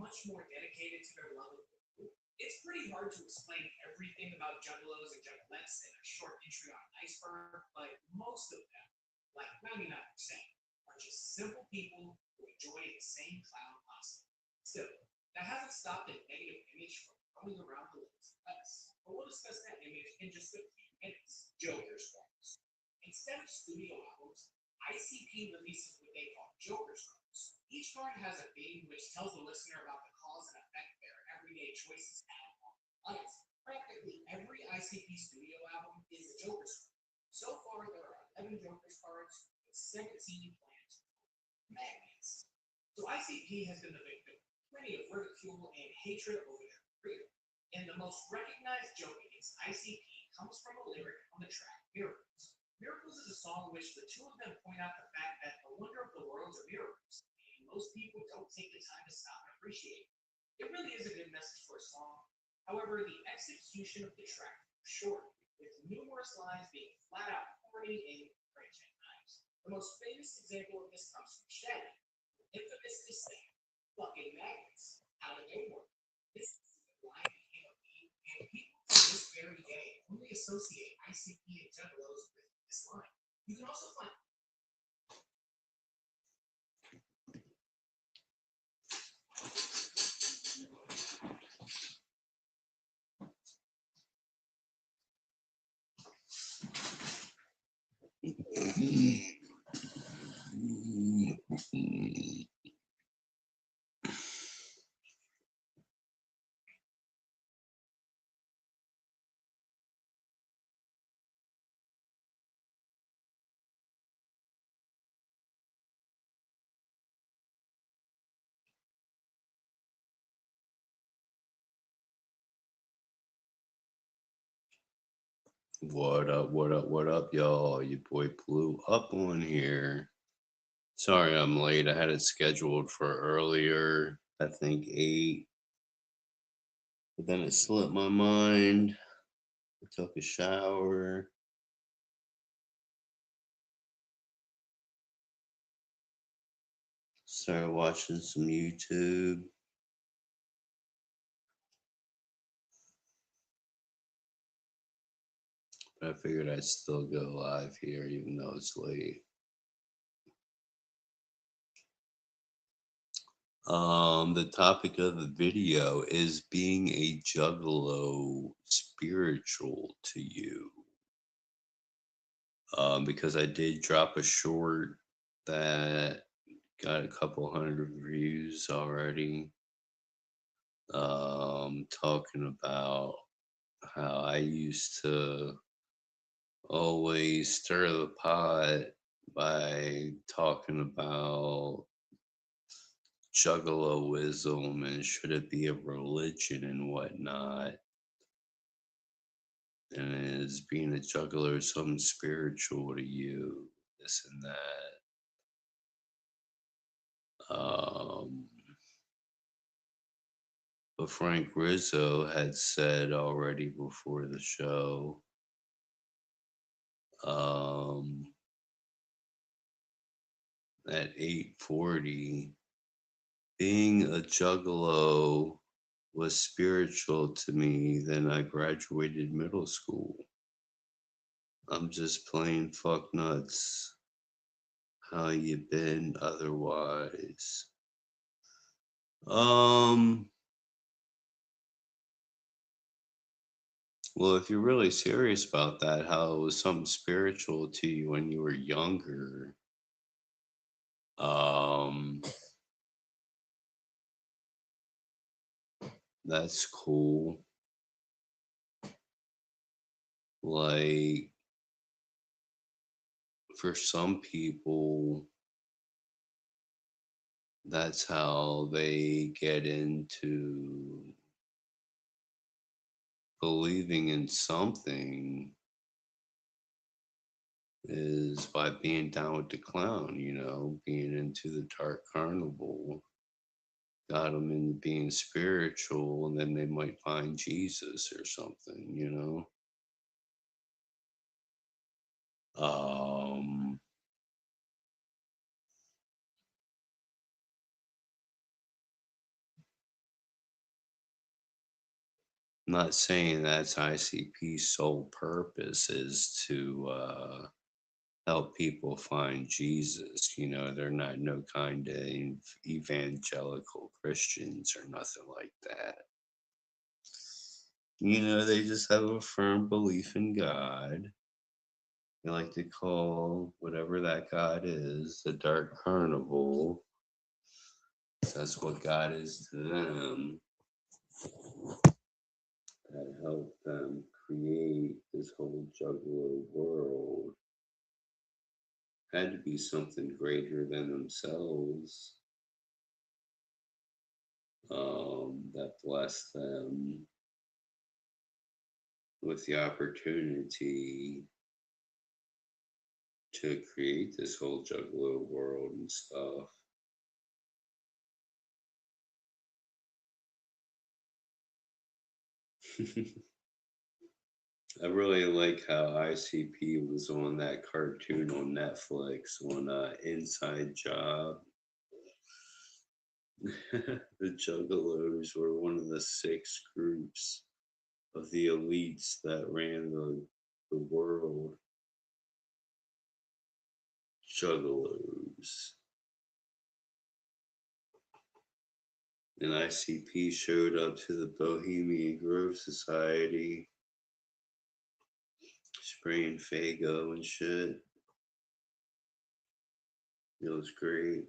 much more dedicated to their love of food. It's pretty hard to explain everything about juggalos and juggalettes in a short entry on Iceberg, but most of them, like 99%, are just simple people who enjoy the same clown pasta. Still, that hasn't stopped a negative image from going around the list of us. But we'll discuss that image in just a few minutes. Joker's Drops. Instead of studio albums, ICP releases what they call Joker's Drops. Each card has a theme which tells the listener about the cause and effect their everyday choices have on us. Practically every ICP studio album is a Joker's card. So far, there are 11 Joker's cards with 17 planned magnets. So ICP has been the victim of plenty of ridicule and hatred over their career. And the most recognized joke against ICP comes from a lyric on the track Miracles. Miracles is a song in which the two of them point out the fact that the wonder of the world are miracles, and most people don't take the time to stop and appreciate it. It really is a good message for a song. However, the execution of the track is short, with numerous lines being flat out corny and cringe at times. The most famous example of this comes from Shaggy, who infamously sang, "Fucking magnets, how do they work?" This line became a meme, and people to this very day only associate ICP and Juggalos with this line. You can also find What up, what up, what up, y'all? Your boy blew up on here. Sorry I'm late. I had it scheduled for earlier, I think 8. But then it slipped my mind. I took a shower. Started watching some YouTube. But I figured I'd still go live here even though it's late. The topic of the video is being a juggalo spiritual to you. Because I did drop a short that got a couple hundred views already. Talking about how I used to always stir the pot by talking about juggaloism and should it be a religion and whatnot. And is being a juggler something spiritual to you? This and that. But Frank Rizzo had said already before the show, um, at 8:40, being a juggalo was spiritual to me. Then I graduated middle school. I'm just plain fuck nuts. How you been otherwise? Um, well, if you're really serious about that, how it was something spiritual to you when you were younger, um, that's cool. Like, for some people, that's how they get into believing in something is by being down with the clown, being into the dark carnival, got them into being spiritual, and then they might find Jesus or something. Um, I'm not saying that's ICP's sole purpose is to help people find Jesus. You know, they're not no kind of evangelical Christians or nothing like that. You know, they just have a firm belief in God. They like to call whatever that God is the dark carnival. That's what God is to them. That helped them create this whole Juggalo world. Had to be something greater than themselves that blessed them with the opportunity to create this whole Juggalo world and stuff. I really like how ICP was on that cartoon on Netflix on Inside Job. The Juggalos were one of the 6 groups of the elites that ran the world. Juggalos. And ICP showed up to the Bohemian Grove Society, spraying Fago and shit. It was great.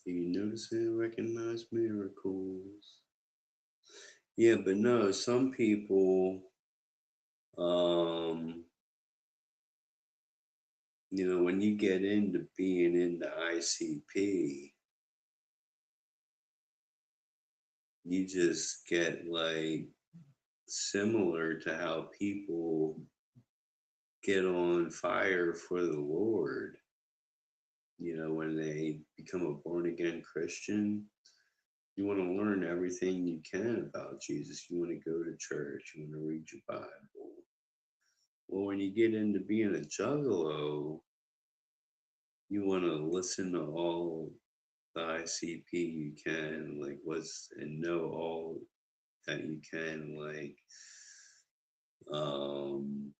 Do you notice and recognize miracles? Yeah, but no, some people, um, when you get into being into ICP, you just get like similar to how people get on fire for the Lord. When they become a born again Christian, you want to learn everything you can about Jesus. You want to go to church, you want to read your Bible. Well, when you get into being a juggalo, you want to listen to all the ICP you can, like and know all that you can, like um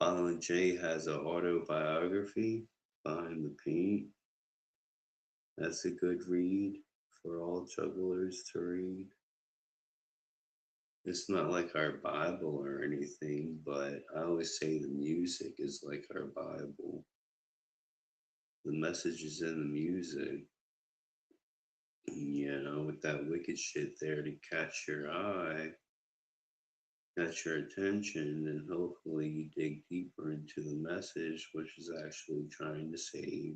Alan J has an autobiography, Behind the Paint. That's a good read for all jugglers to read. It's not like our Bible or anything, but I always say the music is like our Bible. The message is in the music, with that wicked shit there to catch your eye, catch your attention, and hopefully you dig deeper into the message, which is actually trying to save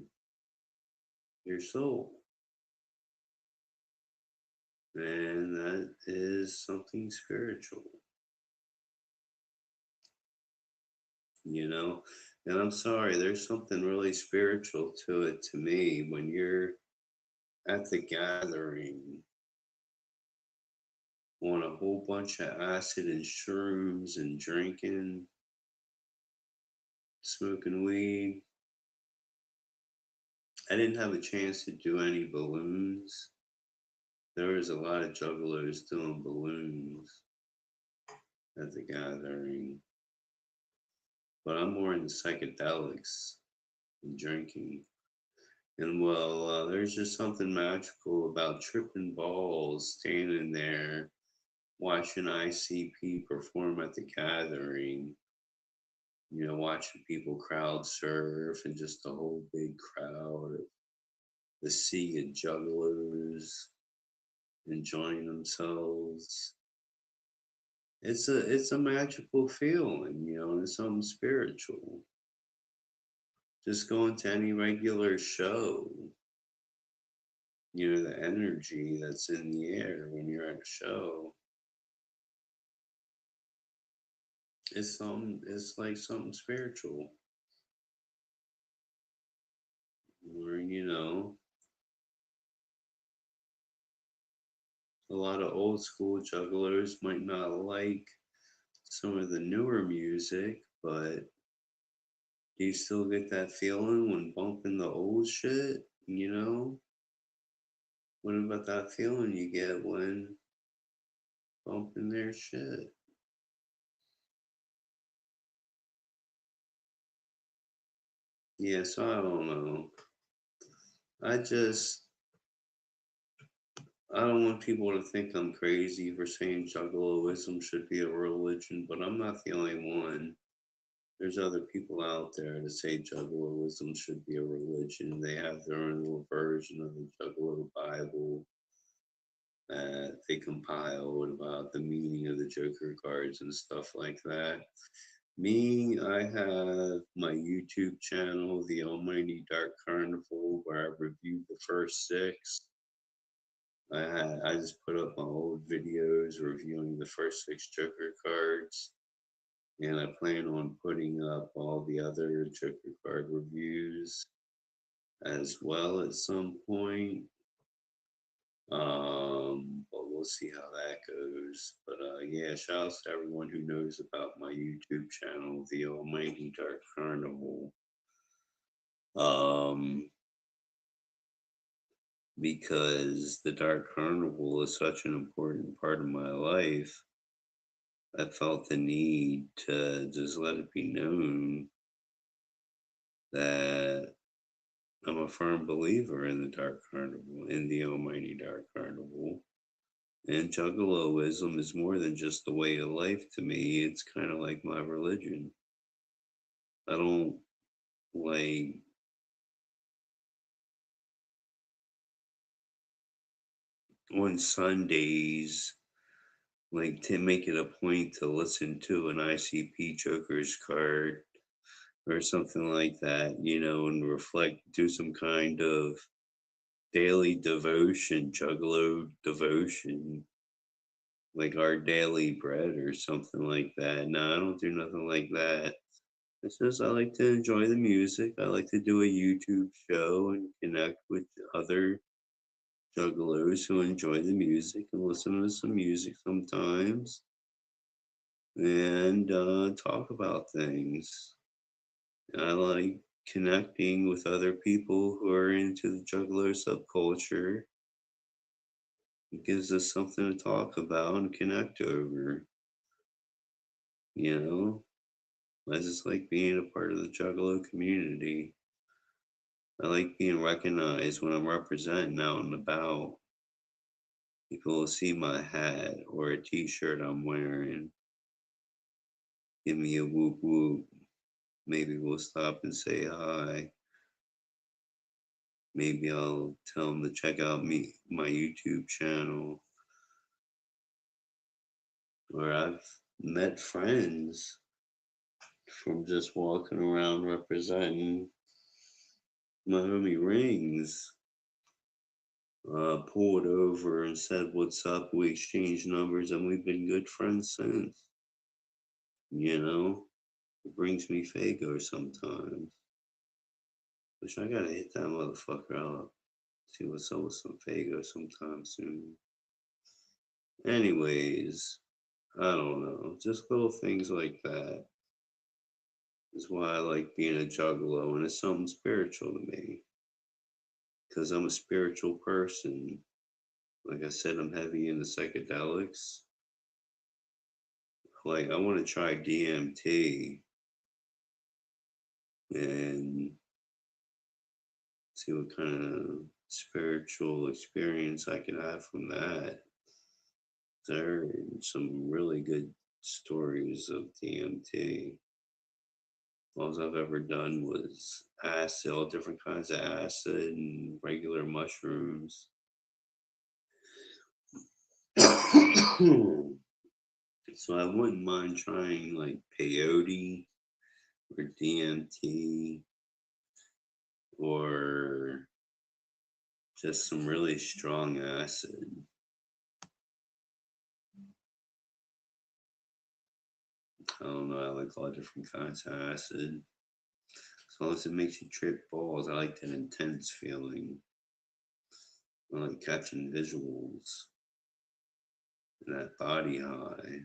your soul. And that is something spiritual, you know? And I'm sorry, there's something really spiritual to it to me when you're at the gathering on a whole bunch of acid and shrooms and drinking, smoking weed. I didn't have a chance to do any balloons. There was a lot of jugglers doing balloons at the gathering, but I'm more into psychedelics and drinking. And well, there's just something magical about tripping balls, standing there, watching ICP perform at the gathering, watching people crowd surf and just a whole big crowd of the sea of jugglers enjoying themselves. It's a magical feeling, and it's something spiritual. Just going to any regular show, the energy that's in the air when you're at a show. It's like something spiritual. Or, a lot of old school jugglers might not like some of the newer music, but do you still get that feeling when bumping the old shit? What about that feeling you get when bumping their shit? Yeah, so I don't know. I just I don't want people to think I'm crazy for saying juggaloism should be a religion, but I'm not the only one. There's other people out there that say juggaloism should be a religion. They have their own little version of the Juggalo Bible that they compiled about the meaning of the Joker cards and stuff like that. Me, I have my YouTube channel, The Almighty Dark Carnival, where I reviewed the first six. I just put up my old videos reviewing the first six Joker cards, and I plan on putting up all the other Joker card reviews as well at some point. But we'll see how that goes. But yeah, shouts to everyone who knows about my YouTube channel, The Almighty Dark Carnival. Um, because the Dark Carnival is such an important part of my life, I felt the need to just let it be known that I'm a firm believer in the Dark Carnival, in the Almighty Dark Carnival. And Juggaloism is more than just a way of life to me. It's kind of like my religion. I don't like on Sundays, like to make it a point to listen to an ICP Joker's card or something like that, and reflect, do some kind of daily devotion, Juggalo devotion, like our daily bread or something like that. No, I don't do nothing like that. It's just I like to enjoy the music. I like to do a YouTube show and connect with other juggalos who enjoy the music and listen to some music sometimes and talk about things. I like connecting with other people who are into the juggalo subculture. It gives us something to talk about and connect over. You know, I just like being a part of the juggalo community. I like being recognized when I'm representing out and about. People will see my hat or a t-shirt I'm wearing, give me a whoop whoop. Maybe we'll stop and say hi. Maybe I'll tell them to check out my YouTube channel. Or I've met friends from just walking around representing my homie Rings. Pulled over and said, "What's up?" We exchanged numbers and we've been good friends since. It brings me Fago sometimes. Wish I gotta hit that motherfucker up. See what's up with some Fago sometime soon. Anyways, I don't know. Just little things like that is why I like being a juggalo, and it's something spiritual to me. Because I'm a spiritual person. Like I said, I'm heavy into psychedelics. Like I want to try DMT and see what kind of spiritual experience I can have from that. There are some really good stories of DMT. All I've ever done was acid, all different kinds of acid and regular mushrooms. So I wouldn't mind trying like peyote or DMT or Just some really strong acid. I don't know, I like all different kinds of acid. As long as it makes you trip balls, I like that intense feeling. I like catching visuals, that body high.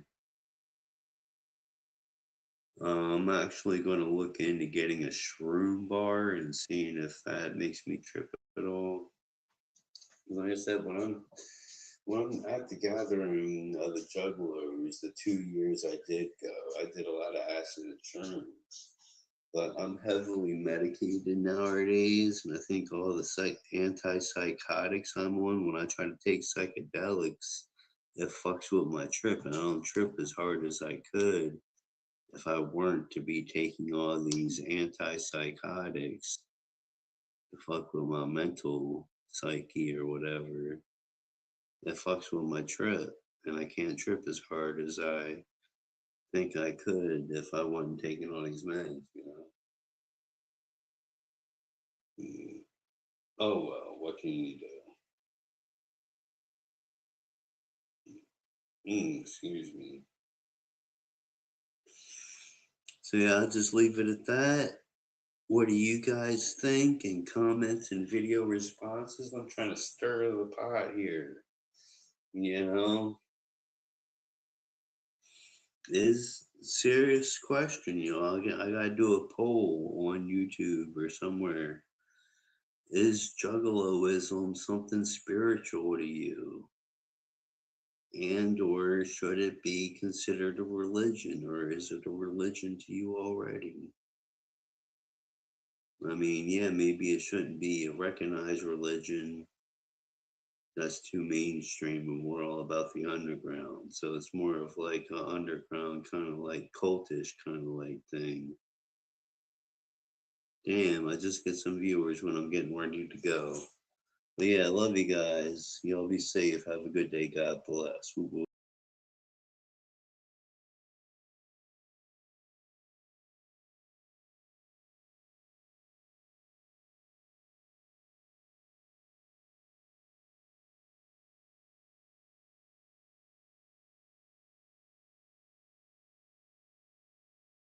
I'm actually going to look into getting a shroom bar and seeing if that makes me trip at all. Like I said, when I'm at the gathering of the Juggalos, the 2 years I did go, I did a lot of acid and shrooms. But I'm heavily medicated nowadays, and I think all the antipsychotics I'm on, when I try to take psychedelics, it fucks with my trip, and I don't trip as hard as I could if I weren't to be taking all these antipsychotics to fuck with my mental psyche or whatever. It fucks with my trip, and I can't trip as hard as I think I could if I wasn't taking all these meds, you know. Oh well, what can you do? Excuse me. So yeah, I'll just leave it at that. What do you guys think? And comments and video responses? I'm trying to stir the pot here. You know, is serious question. You know, I gotta do a poll on YouTube or somewhere. Is juggaloism something spiritual to you? And or should it be considered a religion, or is it a religion to you already? I mean, yeah, maybe it shouldn't be a recognized religion. That's too mainstream, and we're all about the underground. So it's more of like an underground kind of like cultish kind of like thing. Damn, I just get some viewers when I'm getting ready to go. But yeah, I love you guys. Y'all be safe. Have a good day. God bless. Woo-woo.